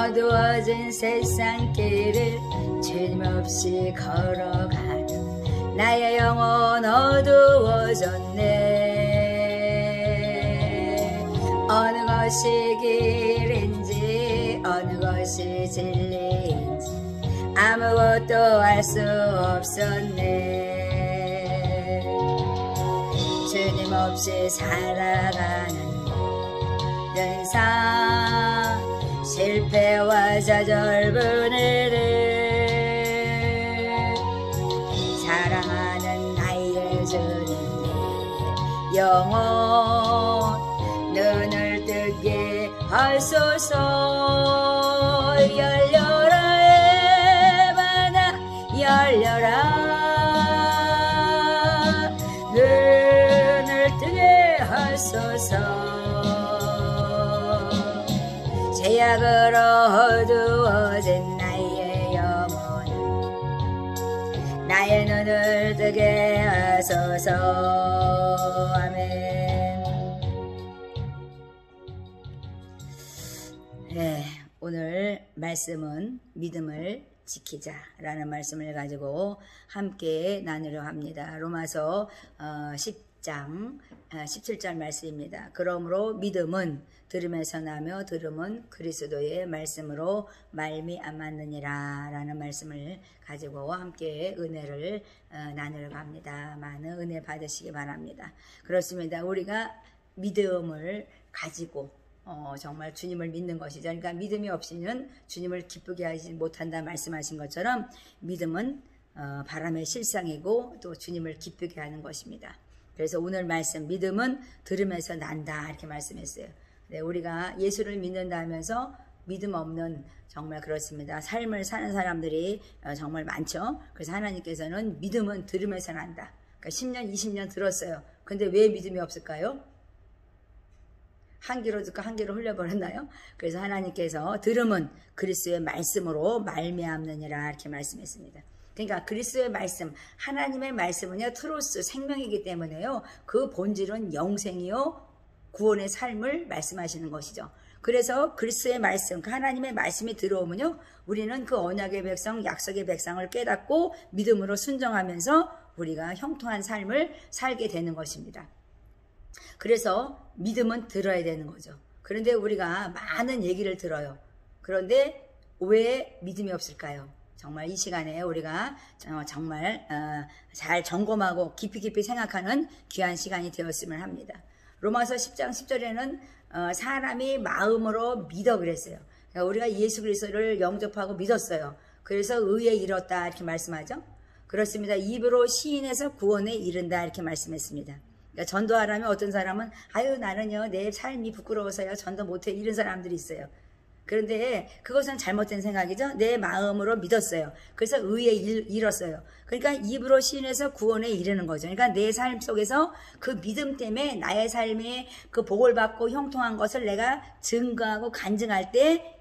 어두워진 세상길을 틀림없이 걸어가는 나의 영혼 어두워졌네. 어느 것이 길인지 어느 것이 진리인지 아무것도 알 수 없었네. 주님 없이 살아가는 모든 삶 실패와 좌절분해를 사랑하는 나의 주님 영혼 눈을 뜨게 하소서. 열려라 에바나 열려라 눈을 뜨게 하소서. 제약으로 어두워진 나의 영혼을 나의 눈을 뜨게 하소서. 아멘. 네, 오늘 말씀은 믿음을 지키자라는 말씀을 가지고 함께 나누려 합니다. 로마서 10장 17절 말씀입니다. 그러므로 믿음은 들음에서 나며 들음은 그리스도의 말씀으로 말미암았느니라 라는 말씀을 가지고 함께 은혜를 나누려 합니다. 많은 은혜 받으시기 바랍니다. 그렇습니다. 우리가 믿음을 가지고 정말 주님을 믿는 것이죠. 그러니까 믿음이 없이는 주님을 기쁘게 하지 못한다 말씀하신 것처럼 믿음은 바람의 실상이고 또 주님을 기쁘게 하는 것입니다. 그래서 오늘 말씀 믿음은 들음에서 난다 이렇게 말씀했어요. 네, 우리가 예수를 믿는다 하면서 믿음 없는 정말 그렇습니다. 삶을 사는 사람들이 정말 많죠. 그래서 하나님께서는 믿음은 들음에서 난다. 그러니까 10년 20년 들었어요. 근데 왜 믿음이 없을까요? 한 귀로 듣고 한 귀로 흘려버렸나요? 그래서 하나님께서 들음은 그리스도의 말씀으로 말미암느니라 이렇게 말씀했습니다. 그러니까 그리스도의 말씀, 하나님의 말씀은요 트로스 생명이기 때문에요 그 본질은 영생이요 구원의 삶을 말씀하시는 것이죠. 그래서 그리스도의 말씀, 그 하나님의 말씀이 들어오면요 우리는 그 언약의 백성, 약속의 백성을 깨닫고 믿음으로 순종하면서 우리가 형통한 삶을 살게 되는 것입니다. 그래서 믿음은 들어야 되는 거죠. 그런데 우리가 많은 얘기를 들어요. 그런데 왜 믿음이 없을까요? 정말 이 시간에 우리가 정말 잘 점검하고 깊이 생각하는 귀한 시간이 되었으면 합니다. 로마서 10장 10절에는 사람이 마음으로 믿어 그랬어요. 그러니까 우리가 예수 그리스도를 영접하고 믿었어요. 그래서 의에 이뤘다 이렇게 말씀하죠. 그렇습니다. 입으로 시인해서 구원에 이른다 이렇게 말씀했습니다. 그러니까 전도하려면 어떤 사람은 아유 나는요 내 삶이 부끄러워서요 전도 못해 이런 사람들이 있어요. 그런데 그것은 잘못된 생각이죠. 내 마음으로 믿었어요. 그래서 의에 이뤘어요. 그러니까 입으로 시인해서 구원에 이르는 거죠. 그러니까 내 삶 속에서 그 믿음 때문에 나의 삶에 그 복을 받고 형통한 것을 내가 증거하고 간증할 때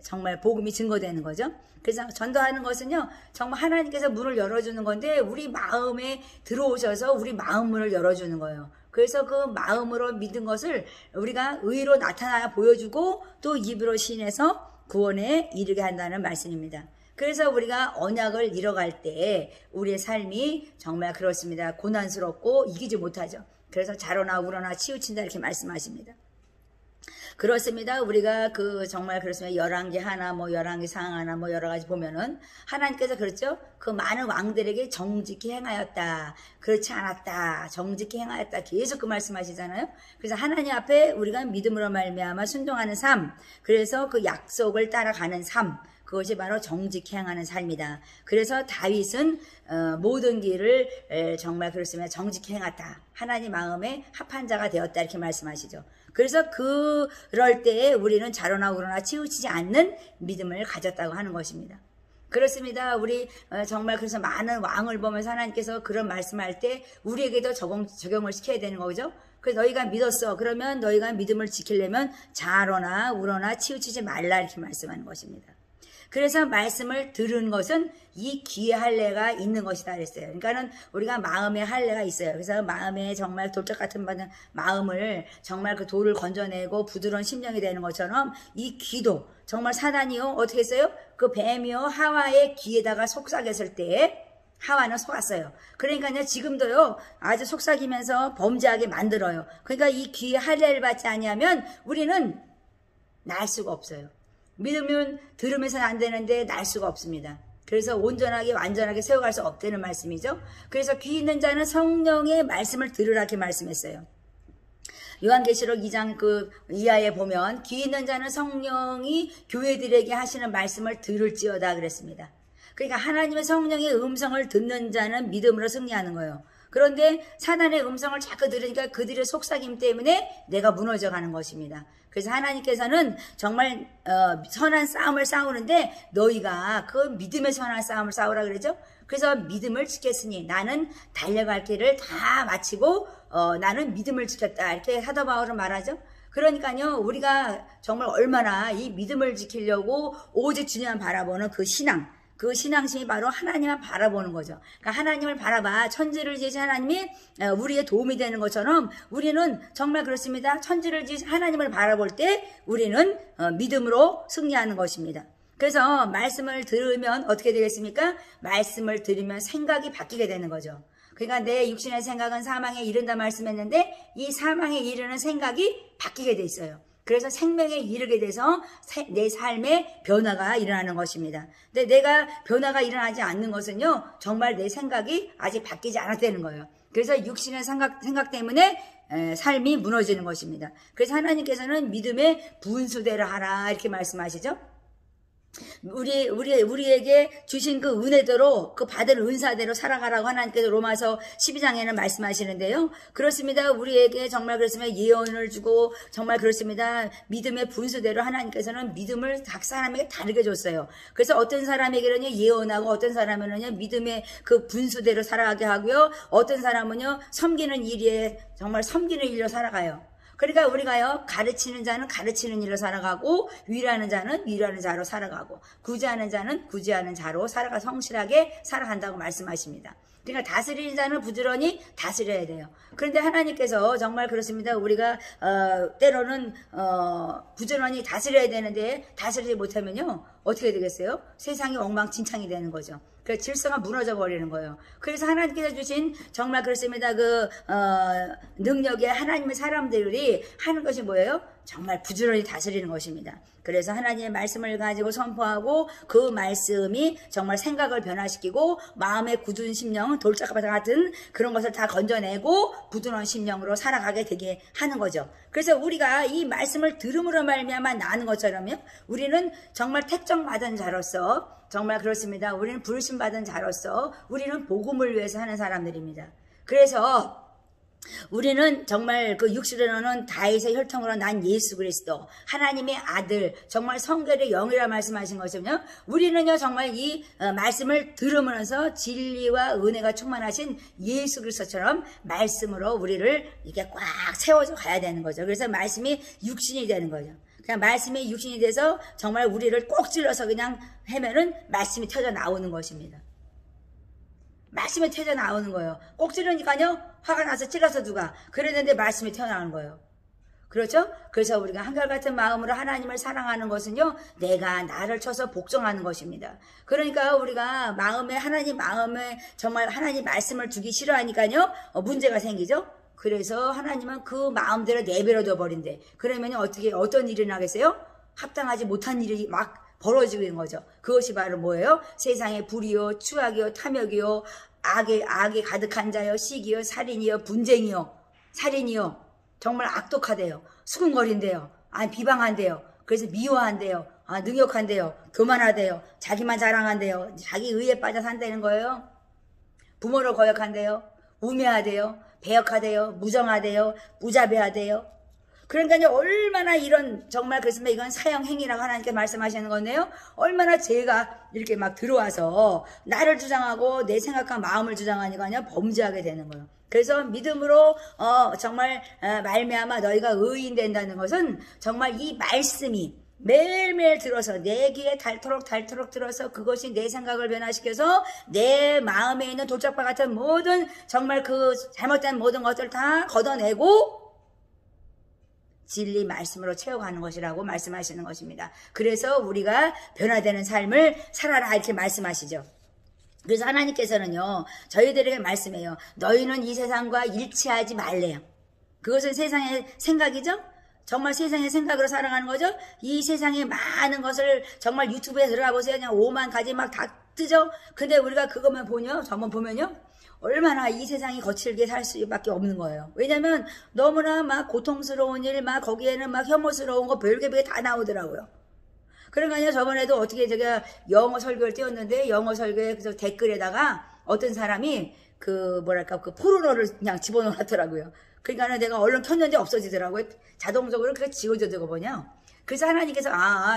정말 복음이 증거되는 거죠. 그래서 전도하는 것은요 정말 하나님께서 문을 열어주는 건데 우리 마음에 들어오셔서 우리 마음 문을 열어주는 거예요. 그래서 그 마음으로 믿은 것을 우리가 의로 나타나 보여주고 또 입으로 시인해서 구원에 이르게 한다는 말씀입니다. 그래서 우리가 언약을 잃어갈 때 우리의 삶이 정말 그렇습니다. 고난스럽고 이기지 못하죠. 그래서 자로나 우러나 치우친다 이렇게 말씀하십니다. 그렇습니다. 우리가 정말 그렇습니다. 열왕기 하나, 열왕기 상 하나, 여러 가지 보면은 하나님께서 그렇죠. 그 많은 왕들에게 정직히 행하였다. 그렇지 않았다. 정직히 행하였다. 계속 그 말씀하시잖아요. 그래서 하나님 앞에 우리가 믿음으로 말미암아 순종하는 삶. 그래서 그 약속을 따라가는 삶. 그것이 바로 정직히 행하는 삶이다. 그래서 다윗은 모든 길을 정말 그렇습니다. 정직히 행했다. 하나님 마음에 합한 자가 되었다. 이렇게 말씀하시죠. 그래서 그럴 때에 우리는 자로나 우러나 치우치지 않는 믿음을 가졌다고 하는 것입니다. 그렇습니다. 우리 정말 그래서 많은 왕을 보면서 하나님께서 그런 말씀할 때 우리에게도 적용을 시켜야 되는 거죠. 그래서 너희가 믿었어. 그러면 너희가 믿음을 지키려면 자로나 우러나 치우치지 말라 이렇게 말씀하는 것입니다. 그래서 말씀을 들은 것은 이 귀의 할례가 있는 것이다 그랬어요. 그러니까는 우리가 마음의 할례가 있어요. 그래서 마음에 정말 돌적 같은 마음을 정말 그 돌을 건져내고 부드러운 심령이 되는 것처럼 이 귀도 정말 사단이요 어떻게 했어요? 그 뱀이요 하와의 귀에다가 속삭였을 때 하와는 속았어요. 그러니까요 지금도요 아주 속삭이면서 범죄하게 만들어요. 그러니까 이 귀의 할례를 받지 아니하면 우리는 날 수가 없어요. 믿으면 들으면서는 안 되는데 날 수가 없습니다. 그래서 온전하게 완전하게 세워갈 수 없다는 말씀이죠. 그래서 귀 있는 자는 성령의 말씀을 들으라 이렇게 말씀했어요. 요한계시록 2장 그 이하에 보면 귀 있는 자는 성령이 교회들에게 하시는 말씀을 들을지어다 그랬습니다. 그러니까 하나님의 성령의 음성을 듣는 자는 믿음으로 승리하는 거예요. 그런데 사단의 음성을 자꾸 들으니까 그들의 속삭임 때문에 내가 무너져가는 것입니다. 그래서 하나님께서는 정말 선한 싸움을 싸우는데 너희가 그 믿음의 선한 싸움을 싸우라 그러죠. 그래서 믿음을 지켰으니 나는 달려갈 길을 다 마치고 나는 믿음을 지켰다 이렇게 사도 바울은 말하죠. 그러니까요 우리가 정말 얼마나 이 믿음을 지키려고 오직 주님만 바라보는 그 신앙심이 바로 하나님만 바라보는 거죠. 그러니까 하나님을 바라봐 천지를 지으신 하나님이 우리의 도움이 되는 것처럼 우리는 정말 그렇습니다. 천지를 지으신 하나님을 바라볼 때 우리는 믿음으로 승리하는 것입니다. 그래서 말씀을 들으면 어떻게 되겠습니까? 말씀을 들으면 생각이 바뀌게 되는 거죠. 그러니까 내 육신의 생각은 사망에 이른다 말씀했는데 이 사망에 이르는 생각이 바뀌게 돼 있어요. 그래서 생명에 이르게 돼서 내 삶에 변화가 일어나는 것입니다. 근데 내가 변화가 일어나지 않는 것은요 정말 내 생각이 아직 바뀌지 않았다는 거예요. 그래서 육신의 생각 때문에 삶이 무너지는 것입니다. 그래서 하나님께서는 믿음의 분수대로 하라 이렇게 말씀하시죠. 우리에게 주신 그 은혜대로 그 받은 은사대로 살아가라고 하나님께서 로마서 12장에는 말씀하시는데요. 그렇습니다. 우리에게 정말 그렇습니다. 예언을 주고 정말 그렇습니다. 믿음의 분수대로 하나님께서는 믿음을 각 사람에게 다르게 줬어요. 그래서 어떤 사람에게는요 예언하고 어떤 사람에는요 믿음의 그 분수대로 살아가게 하고요. 어떤 사람은요 섬기는 일에 정말 섬기는 일로 살아가요. 그러니까 우리가요 가르치는 자는 가르치는 일로 살아가고 위로하는 자는 위로하는 자로 살아가고 구제하는 자는 구제하는 자로 살아가 성실하게 살아간다고 말씀하십니다. 그러니까 다스리는 자는 부지런히 다스려야 돼요. 그런데 하나님께서 정말 그렇습니다. 우리가 때로는 부지런히 다스려야 되는데 다스리지 못하면요 어떻게 되겠어요? 세상이 엉망진창이 되는 거죠. 그 질서가 무너져 버리는 거예요. 그래서 하나님께서 주신 정말 그렇습니다. 그 능력의 하나님의 사람들이 하는 것이 뭐예요? 정말 부지런히 다스리는 것입니다. 그래서 하나님의 말씀을 가지고 선포하고 그 말씀이 정말 생각을 변화시키고 마음의 굳은 심령, 돌짝과 같은 그런 것을 다 건져내고 부드러운 심령으로 살아가게 되게 하는 거죠. 그래서 우리가 이 말씀을 들음으로 말미암아 나는 것처럼요. 우리는 정말 택정받은 자로서 정말 그렇습니다. 우리는 부르심받은 자로서 우리는 복음을 위해서 하는 사람들입니다. 그래서 우리는 정말 그 육신으로는 다윗의 혈통으로 난 예수 그리스도 하나님의 아들 정말 성결의 영이라 말씀하신 것이며 우리는요 정말 이 말씀을 들으면서 진리와 은혜가 충만하신 예수 그리스도처럼 말씀으로 우리를 이렇게 꽉 세워져 가야 되는 거죠. 그래서 말씀이 육신이 되는 거죠. 그냥 말씀이 육신이 돼서 정말 우리를 꼭 찔러서 그냥 하면은 말씀이 터져 나오는 것입니다. 말씀이 튀어 나오는 거예요. 꼭 찌르니까요 화가 나서 찔러서 누가 그랬는데 말씀이 튀어나오는 거예요. 그렇죠? 그래서 우리가 한결같은 마음으로 하나님을 사랑하는 것은요 내가 나를 쳐서 복종하는 것입니다. 그러니까 우리가 하나님 마음에 정말 하나님 말씀을 주기 싫어하니까요 문제가 생기죠. 그래서 하나님은 그 마음대로 내버려둬 버린대. 그러면 어떤 일이 나겠어요? 합당하지 못한 일이 막 벌어지고 있는 거죠. 그것이 바로 뭐예요? 세상의 불이요, 추악이요, 탐욕이요, 악이 가득한 자요, 시기요, 살인이요, 분쟁이요, 살인이요. 정말 악독하대요. 수군거린대요. 비방한대요. 그래서 미워한대요. 능욕한대요. 교만하대요. 자기만 자랑한대요. 자기 의에 빠져 산다는 거예요. 부모를 거역한대요. 우매하대요. 배역하대요. 무정하대요. 무자비하대요. 그러니까 얼마나 이런 정말 그렇습니다. 이건 사형행위라고 하나님께 말씀하시는 건데요. 얼마나 죄가 이렇게 막 들어와서 나를 주장하고 내 생각과 마음을 주장하니까 범죄하게 되는 거예요. 그래서 믿음으로 정말 말미암아 너희가 의인 된다는 것은 정말 이 말씀이 매일매일 들어서 내 귀에 닳도록 들어서 그것이 내 생각을 변화시켜서 내 마음에 있는 돌짝바 같은 모든 정말 그 잘못된 모든 것들을 다 걷어내고 진리 말씀으로 채워가는 것이라고 말씀하시는 것입니다. 그래서 우리가 변화되는 삶을 살아라 이렇게 말씀하시죠. 그래서 하나님께서는요 저희들에게 말씀해요. 너희는 이 세상과 일치하지 말래요. 그것은 세상의 생각이죠. 정말 세상의 생각으로 살아가는 거죠. 이 세상의 많은 것을 정말 유튜브에 들어가 보세요. 그냥 5만 가지 막 다 뜨죠. 근데 우리가 그것만 보면요 얼마나 이 세상이 거칠게 살 수밖에 없는 거예요. 왜냐면 너무나 막 고통스러운 일, 막 거기에는 막 혐오스러운 거 별게 다 나오더라고요. 그러니까요 저번에도 어떻게 제가 영어 설교를 띄웠는데 영어 설교에 그래서 댓글에다가 어떤 사람이 그 뭐랄까 그 포르노를 그냥 집어넣었더라고요. 그러니까 내가 얼른 켰는데 없어지더라고요. 자동적으로 그렇게 지워져서 보냐. 그래서 하나님께서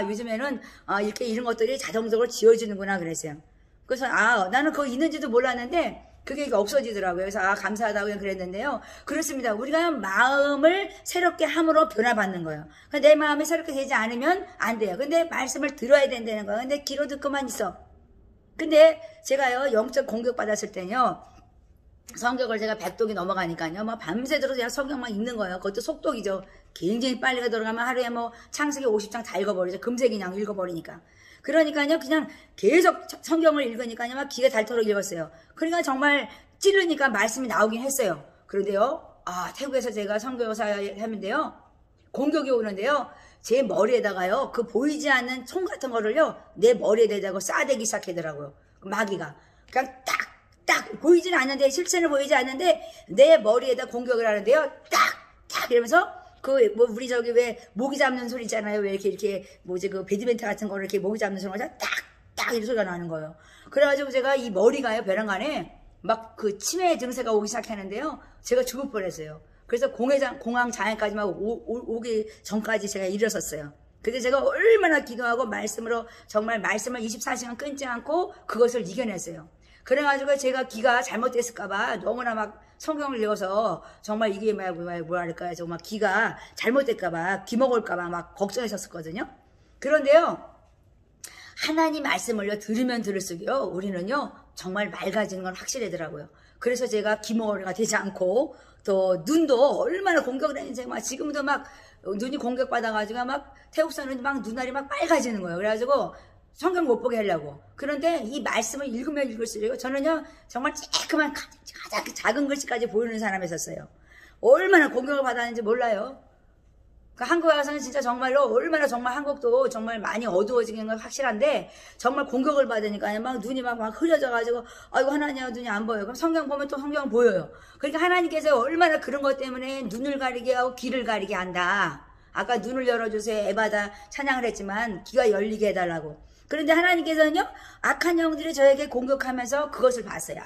요즘에는 이렇게 이런 것들이 자동적으로 지워지는구나 그랬어요. 그래서 나는 그거 있는지도 몰랐는데 그게 없어지더라고요. 그래서 감사하다고 그냥 그랬는데요. 그렇습니다. 우리가 마음을 새롭게 함으로 변화받는 거예요. 그러니까 내 마음이 새롭게 되지 않으면 안 돼요. 근데 말씀을 들어야 된다는 거예요. 근데 귀로 듣고만 있어. 근데 제가요 영적 공격 받았을 때는요 성경을 제가 100독이 넘어가니까요 막 밤새도록 제가 성경만 읽는 거예요. 그것도 속독이죠. 굉장히 빨리 들어가면 하루에 뭐 창세기 50장 다 읽어버리죠. 금세 그냥 읽어버리니까. 그러니까요 그냥 계속 성경을 읽으니까요 막 귀가 닳도록 읽었어요. 그러니까 정말 찌르니까 말씀이 나오긴 했어요. 그런데요 태국에서 제가 선교사 하는데요 공격이 오는데요 제 머리에다가요 그 보이지 않는 총 같은 거를요 내 머리에 대고 싸대기 시작하더라고요. 마귀가 그냥 딱 보이지는 않는데 실체는 보이지 않는데 내 머리에다 공격을 하는데요 딱 이러면서 뭐 우리 저기 왜 모기 잡는 소리 있잖아요. 왜 이렇게 뭐지 그 배드민턴 같은 거를 이렇게 모기 잡는 소리가 딱 이런 소리가 나는 거예요. 그래가지고 제가 이 머리가요 벼랑간에 막 그 치매 증세가 오기 시작하는데요. 제가 죽을 뻔했어요. 그래서 공황 장애까지 막 오기 전까지 제가 일어섰어요. 근데 제가 얼마나 기도하고 말씀으로 정말 말씀을 24시간 끊지 않고 그것을 이겨냈어요. 그래가지고 제가 귀가 잘못됐을까봐 너무나 막 성경을 읽어서 정말 이게 뭐랄까요 정말 귀가 잘못될까봐 귀 먹을까봐 막 걱정했었거든요. 그런데요 하나님 말씀을요 들으면 들을수록요 우리는요 정말 맑아지는 건 확실하더라고요. 그래서 제가 귀머거리가 되지 않고 또 눈도 얼마나 공격을 했는지 막 지금도 막 눈이 공격받아가지고 막 태국사는 막 눈알이 막 빨개지는 거예요. 그래가지고 성경 못 보게 하려고. 그런데 이 말씀을 읽으면 읽을수록 저는요 정말 쬐끄만 가장 작은 글씨까지 보이는 사람이었어요. 얼마나 공격을 받았는지 몰라요. 그 한국에 와서는 진짜 정말로 얼마나 정말 한국도 정말 많이 어두워지는 건 확실한데 정말 공격을 받으니까 막 눈이 막 흐려져가지고 아이고 하나님 눈이 안 보여요. 그럼 성경 보면 또 성경 보여요. 그러니까 하나님께서 얼마나 그런 것 때문에 눈을 가리게 하고 귀를 가리게 한다. 아까 눈을 열어주세요. 에바다 찬양을 했지만 귀가 열리게 해달라고. 그런데 하나님께서는요 악한 영들이 저에게 공격하면서 그것을 봤어요.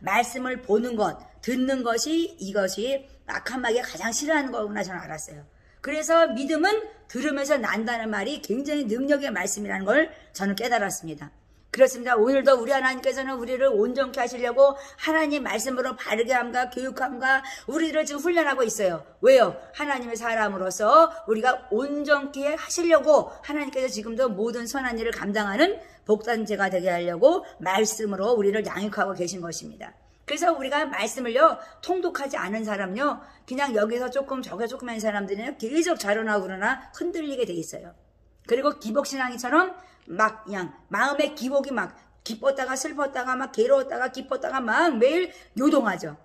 말씀을 보는 것 듣는 것이 이것이 악한 마귀가 가장 싫어하는 거구나 저는 알았어요. 그래서 믿음은 들으면서 난다는 말이 굉장히 능력의 말씀이라는 걸 저는 깨달았습니다. 그렇습니다. 오늘도 우리 하나님께서는 우리를 온전케 하시려고 하나님 말씀으로 바르게 함과 교육함과 우리를 지금 훈련하고 있어요. 왜요? 하나님의 사람으로서 우리가 온전케 하시려고 하나님께서 지금도 모든 선한 일을 감당하는 복단제가 되게 하려고 말씀으로 우리를 양육하고 계신 것입니다. 그래서 우리가 말씀을요 통독하지 않은 사람요 그냥 여기서 조금 저기 조금 한 사람들은요 계속 자로나고 그러나 흔들리게 돼 있어요. 그리고 기복신앙이처럼 막 그냥 마음의 기복이 막 기뻤다가 슬펐다가 막 괴로웠다가 기뻤다가 막 매일 요동하죠.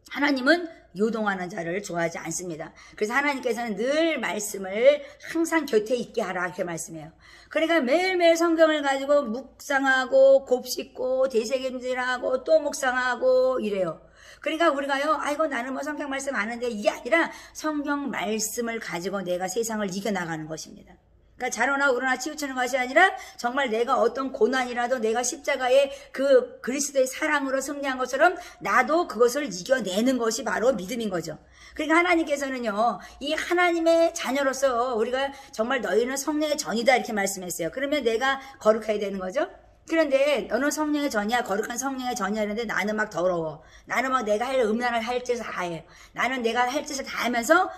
하나님은 요동하는 자를 좋아하지 않습니다. 그래서 하나님께서는 늘 말씀을 항상 곁에 있게 하라 이렇게 말씀해요. 그러니까 매일매일 성경을 가지고 묵상하고 곱씹고 되새김질하고 또 묵상하고 이래요. 그러니까 우리가요 아이고 나는 뭐 성경 말씀 아는데 이게 아니라 성경 말씀을 가지고 내가 세상을 이겨나가는 것입니다. 그러니까 자로나 우러나 치우치는 것이 아니라 정말 내가 어떤 고난이라도 내가 십자가의 그 그리스도의 사랑으로 승리한 것처럼 나도 그것을 이겨내는 것이 바로 믿음인 거죠. 그러니까 하나님께서는요 이 하나님의 자녀로서 우리가 정말 너희는 성령의 전이다 이렇게 말씀했어요. 그러면 내가 거룩해야 되는 거죠. 그런데 너는 성령의 전이야 거룩한 성령의 전이야 이랬는데 나는 막 더러워. 나는 막 내가 할 음란을 할 짓을 다 해. 나는 내가 할 짓을 다 하면서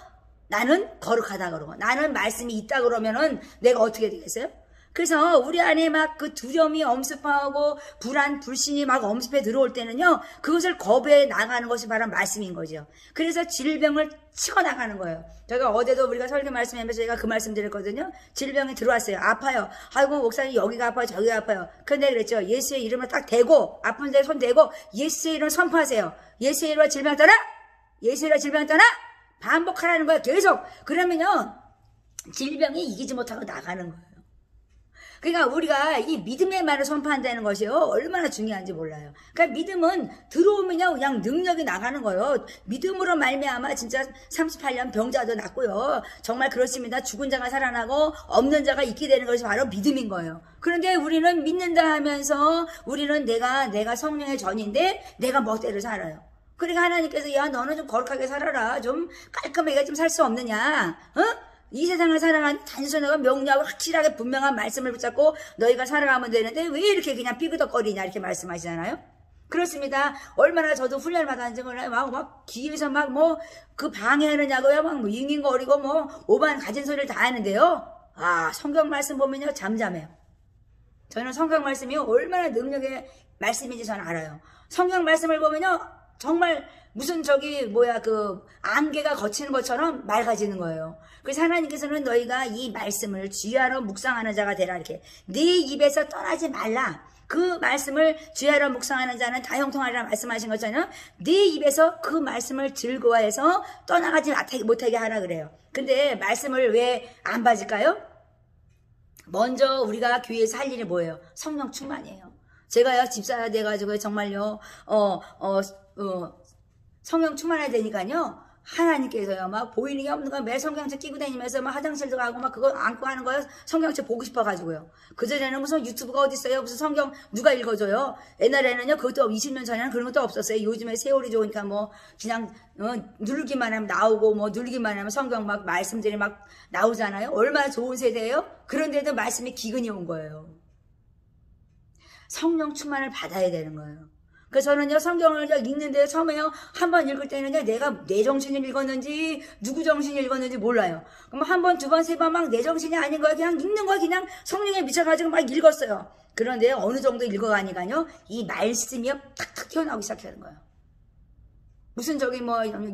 나는 거룩하다 그러고 나는 말씀이 있다 그러면은 내가 어떻게 되겠어요? 그래서 우리 안에 막 그 두려움이 엄습하고 불안, 불신이 막 엄습해 들어올 때는요, 그것을 거부해 나가는 것이 바로 말씀인 거죠. 그래서 질병을 치고 나가는 거예요. 제가 어제도 우리가 설교 말씀하면서 제가 그 말씀 드렸거든요. 질병이 들어왔어요. 아파요. 아이고 목사님 여기가 아파요, 저기가 아파요. 근데 그랬죠. 예수의 이름을 딱 대고 아픈 데 손 대고 예수의 이름을 선포하세요. 예수의 이름으로 질병 떠나, 예수의 이름으로 질병 떠나. 반복하라는 거예요. 계속. 그러면요 질병이 이기지 못하고 나가는 거예요. 그러니까 우리가 이 믿음의 말을 선포한다는 것이요 얼마나 중요한지 몰라요. 그러니까 믿음은 들어오면요 그냥 능력이 나가는 거예요. 믿음으로 말미암아 진짜 38년 병자도 낫고요. 정말 그렇습니다. 죽은 자가 살아나고 없는 자가 있게 되는 것이 바로 믿음인 거예요. 그런데 우리는 믿는다 하면서 우리는 내가 성령의 전인데 내가 멋대로 살아요. 그러니까 하나님께서 야 너는 좀 거룩하게 살아라. 좀 깔끔하게 좀 살 수 없느냐. 어? 이 세상을 살아가는 단순하고 명료하고 확실하게 분명한 말씀을 붙잡고 너희가 살아가면 되는데 왜 이렇게 그냥 삐그덕거리냐 이렇게 말씀하시잖아요. 그렇습니다. 얼마나 저도 훈련을 받았는지 몰라요. 막 뒤에서 막 뭐 그 방해하느냐고요. 막 잉잉거리고 뭐 오만 가진 소리를 다 하는데요. 아 성경 말씀 보면요 잠잠해요. 저는 성경 말씀이 얼마나 능력의 말씀인지 저는 알아요. 성경 말씀을 보면요 정말 무슨 그 안개가 거치는 것처럼 맑아지는 거예요. 그래서 하나님께서는 너희가 이 말씀을 주야로 묵상하는 자가 되라 이렇게 네 입에서 떠나지 말라. 그 말씀을 주야로 묵상하는 자는 다 형통하리라 말씀하신 것처럼 네 입에서 그 말씀을 즐거워해서 떠나가지 못하게 하라 그래요. 근데 말씀을 왜 안 받을까요? 먼저 우리가 교회에서 할 일이 뭐예요? 성령 충만이에요. 제가요 집사야 돼가지고 정말요 성령 충만해야 되니까요. 하나님께서요 막 보이는 게 없는 거 매 성경책 끼고 다니면서 막 화장실도 가고 막 그거 안고 하는 거예요. 성경책 보고 싶어가지고요. 그전에는 무슨 유튜브가 어디 있어요? 무슨 성경 누가 읽어줘요? 옛날에는요 그것도 20년 전에는 그런 것도 없었어요. 요즘에 세월이 좋으니까 뭐 그냥 누르기만 하면 나오고 뭐 누르기만 하면 성경 막 말씀들이 막 나오잖아요. 얼마나 좋은 세대예요? 그런데도 말씀이 기근이 온 거예요. 성령 충만을 받아야 되는 거예요. 그래서 저는요 성경을 읽는데 처음에요 한 번 읽을 때는요 내가 내 정신을 읽었는지 누구 정신을 읽었는지 몰라요. 그럼 한 번, 두 번, 세 번 막 내 정신이 아닌 거야. 그냥 읽는 거야. 그냥 성령에 미쳐가지고 막 읽었어요. 그런데 어느 정도 읽어가니까요 이 말씀이요 탁탁 튀어나오기 시작하는 거예요. 무슨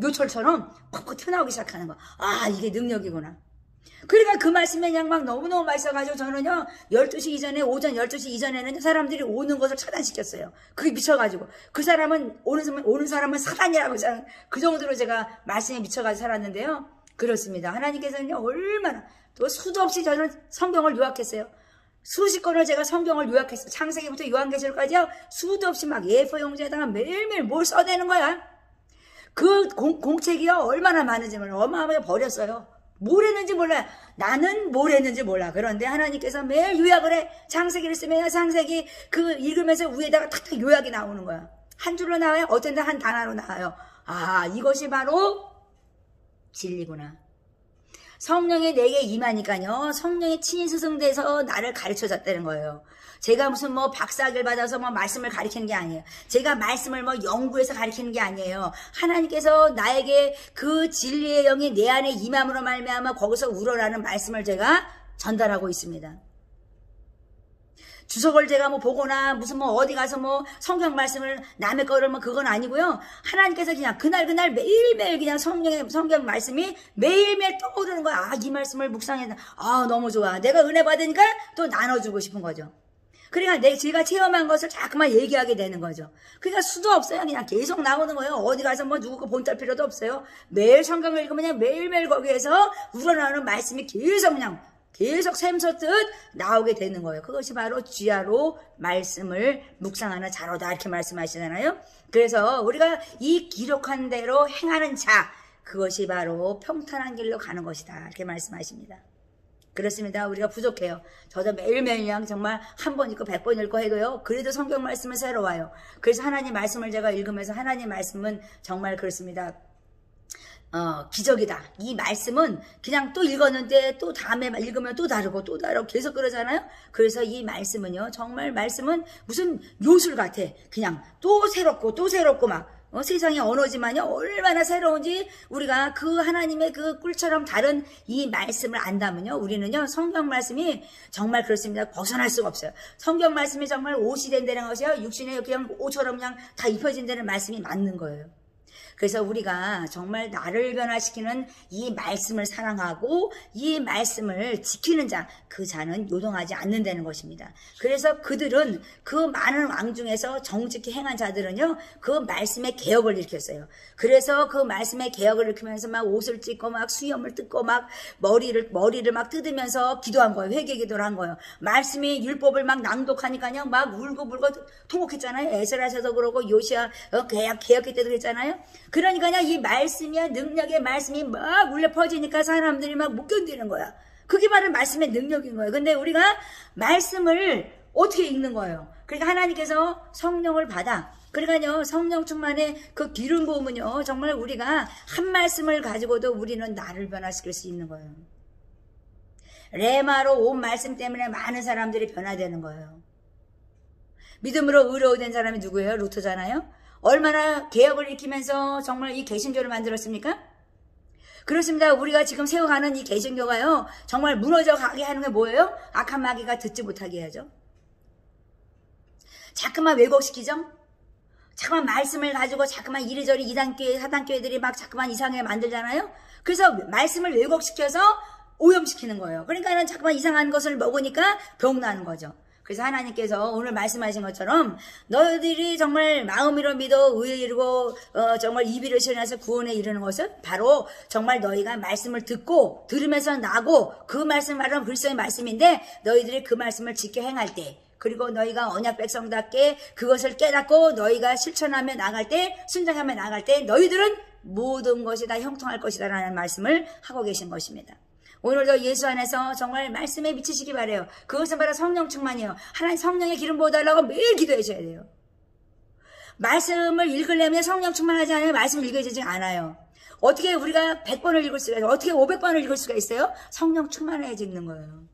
요철처럼 팍팍 튀어나오기 시작하는 거야. 아 이게 능력이구나. 그러니까 그 말씀에 그냥 막 너무너무 맛있어가지고 저는요 12시 이전에 오전 12시 이전에는 사람들이 오는 것을 차단시켰어요. 그게 미쳐가지고 그 사람은 오는 사람은 사단이라고 저는 그 정도로 제가 말씀에 미쳐가지고 살았는데요. 그렇습니다. 하나님께서는요 얼마나 또 수도 없이 저는 성경을 요약했어요. 수십 권을 제가 성경을 요약했어요. 창세기부터 요한계시록까지요 수도 없이 막 A4 용지에다가 매일매일 뭘 써대는 거야. 그 공책이요 얼마나 많은지 몰라요. 어마어마하게 버렸어요. 뭘 했는지 몰라요. 나는 뭘 했는지 몰라. 그런데 하나님께서 매일 요약을 해. 창세기를 쓰면 창세기 그 읽으면서 위에다가 탁탁 요약이 나오는 거야. 한 줄로 나와요. 어떤 데 한 단어로 나와요. 아 이것이 바로 진리구나. 성령이 내게 임하니까요. 성령이 친히 스승돼서 나를 가르쳐줬다는 거예요. 제가 무슨 뭐 박사학위를 받아서 뭐 말씀을 가르치는 게 아니에요. 제가 말씀을 뭐 연구해서 가르치는 게 아니에요. 하나님께서 나에게 그 진리의 영이 내 안에 임함으로 말미암아 거기서 우러나는 말씀을 제가 전달하고 있습니다. 주석을 제가 뭐 보거나 무슨 뭐 어디 가서 뭐 성경 말씀을 남의 거를 뭐 그건 아니고요. 하나님께서 그냥 그날 매일매일 그냥 성경 말씀이 매일매일 떠오르는 거야. 아, 이 말씀을 묵상해. 아, 너무 좋아. 내가 은혜 받으니까 또 나눠주고 싶은 거죠. 그러니까 제가 체험한 것을 자꾸만 얘기하게 되는 거죠. 그러니까 수도 없어요. 그냥 계속 나오는 거예요. 어디 가서 뭐 누구 거 본떨 필요도 없어요. 매일 성경을 읽으면 그냥 매일매일 거기에서 우러나오는 말씀이 계속 샘솟듯 나오게 되는 거예요. 그것이 바로 주야로 말씀을 묵상하는 자로다 이렇게 말씀하시잖아요. 그래서 우리가 이 기록한 대로 행하는 자, 그것이 바로 평탄한 길로 가는 것이다 이렇게 말씀하십니다. 그렇습니다. 우리가 부족해요. 저도 매일매일 그냥 정말 한 번 읽고 100번 읽고 해도요. 그래도 성경 말씀은 새로워요. 그래서 하나님 말씀을 제가 읽으면서 하나님 말씀은 정말 그렇습니다. 기적이다. 이 말씀은 그냥 또 읽었는데 또 다음에 읽으면 또 다르고 계속 그러잖아요. 그래서 이 말씀은요. 정말 말씀은 무슨 요술 같아. 그냥 또 새롭고 막 세상의 언어지만요 얼마나 새로운지 우리가 그 하나님의 그 꿀처럼 다른 이 말씀을 안다면요 우리는요 성경 말씀이 정말 그렇습니다. 벗어날 수가 없어요. 성경 말씀이 정말 옷이 된다는 것이요 육신에 그냥 옷처럼 그냥 다 입혀진다는 말씀이 맞는 거예요. 그래서 우리가 정말 나를 변화시키는 이 말씀을 사랑하고 이 말씀을 지키는 자, 그 자는 요동하지 않는다는 것입니다. 그래서 그들은 그 많은 왕 중에서 정직히 행한 자들은요, 그 말씀의 개혁을 일으켰어요. 그래서 그 말씀의 개혁을 일으키면서 막 옷을 찢고 막 수염을 뜯고 막 머리를 막 뜯으면서 기도한 거예요. 회개 기도를 한 거예요. 말씀이 율법을 막 낭독하니까요, 막 울고 통곡했잖아요. 에스라서도 그러고 요시야 개혁할 때도 그랬잖아요. 그러니까 이 말씀이야 능력의 말씀이 막 울려 퍼지니까 사람들이 막 못 견디는 거야. 그게 바로 말씀의 능력인 거예요. 근데 우리가 말씀을 어떻게 읽는 거예요? 그러니까 하나님께서 성령을 받아. 그러니까요 성령 충만의 그 기름 부음은요 정말 우리가 한 말씀을 가지고도 우리는 나를 변화시킬 수 있는 거예요. 레마로 온 말씀 때문에 많은 사람들이 변화되는 거예요. 믿음으로 의로운 사람이 누구예요? 루터잖아요. 얼마나 개혁을 일으키면서 정말 이 개신교를 만들었습니까? 그렇습니다. 우리가 지금 세워가는 이 개신교가요 정말 무너져 가게 하는 게 뭐예요? 악한 마귀가 듣지 못하게 해야죠. 자꾸만 왜곡시키죠. 자꾸만 말씀을 가지고 자꾸만 이리저리 이단교회 사단교회들이 막 자꾸만 이상하게 만들잖아요. 그래서 말씀을 왜곡시켜서 오염시키는 거예요. 그러니까는 자꾸만 이상한 것을 먹으니까 병 나는 거죠. 그래서 하나님께서 오늘 말씀하신 것처럼 너희들이 정말 마음으로 믿어 의에 이르고 정말 이비를 실현해서 구원에 이르는 것은 바로 정말 너희가 말씀을 듣고 들으면서 나고 그 말씀 말은 그리스도의 말씀인데 너희들이 그 말씀을 지켜 행할 때 그리고 너희가 언약 백성답게 그것을 깨닫고 너희가 실천하며 나갈 때 순종하며 나갈 때 너희들은 모든 것이 다 형통할 것이다 라는 말씀을 하고 계신 것입니다. 오늘도 예수 안에서 정말 말씀에 미치시기 바래요. 그것은 바로 성령 충만이에요. 하나님 성령의 기름 부어달라고 매일 기도하셔야 돼요. 말씀을 읽으려면 성령 충만하지 않으면 말씀을 읽어지지 않아요. 어떻게 우리가 100번을 읽을 수가 있어요? 어떻게 500번을 읽을 수가 있어요? 성령 충만해야 읽는 거예요.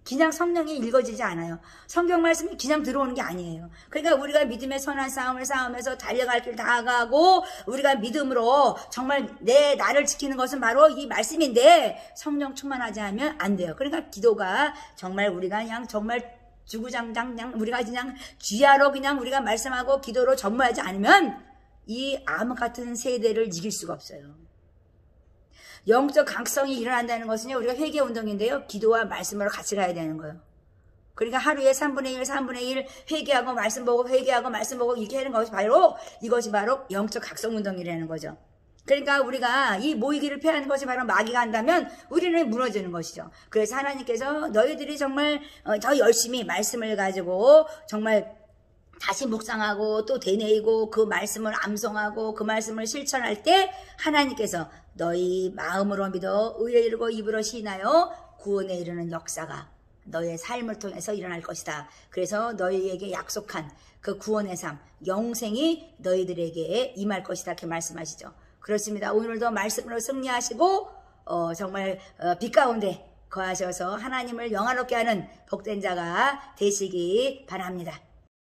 그냥 성령이 읽어지지 않아요. 성경 말씀이 그냥 들어오는 게 아니에요. 그러니까 우리가 믿음의 선한 싸움을 싸우면서 달려갈 길 다 가고 우리가 믿음으로 정말 나를 지키는 것은 바로 이 말씀인데 성령 충만하지 않으면 안 돼요. 그러니까 기도가 정말 우리가 그냥 정말 주구장창 그냥 우리가 그냥 귀하로 그냥 우리가 말씀하고 기도로 전무하지 않으면 이 암흑 같은 세대를 이길 수가 없어요. 영적 강성이 일어난다는 것은요 우리가 회개운동인데요 기도와 말씀으로 같이 가야 되는 거예요. 그러니까 하루에 3분의 1 3분의 1 회개하고 말씀 보고 회개하고 말씀 보고 이렇게 하는 것이 바로 이것이 바로 영적 각성운동이라는 거죠. 그러니까 우리가 이 모이기를 피하는 것이 바로 마귀가 한다면 우리는 무너지는 것이죠. 그래서 하나님께서 너희들이 정말 더 열심히 말씀을 가지고 정말 다시 묵상하고 또 되뇌이고 그 말씀을 암송하고 그 말씀을 실천할 때 하나님께서 너희 마음으로 믿어 의에 이르고 입으로 시인하여 구원에 이르는 역사가 너의 삶을 통해서 일어날 것이다. 그래서 너희에게 약속한 그 구원의 삶, 영생이 너희들에게 임할 것이다. 이렇게 말씀하시죠. 그렇습니다. 오늘도 말씀으로 승리하시고 정말 빛 가운데 거하셔서 하나님을 영화롭게 하는 복된 자가 되시기 바랍니다.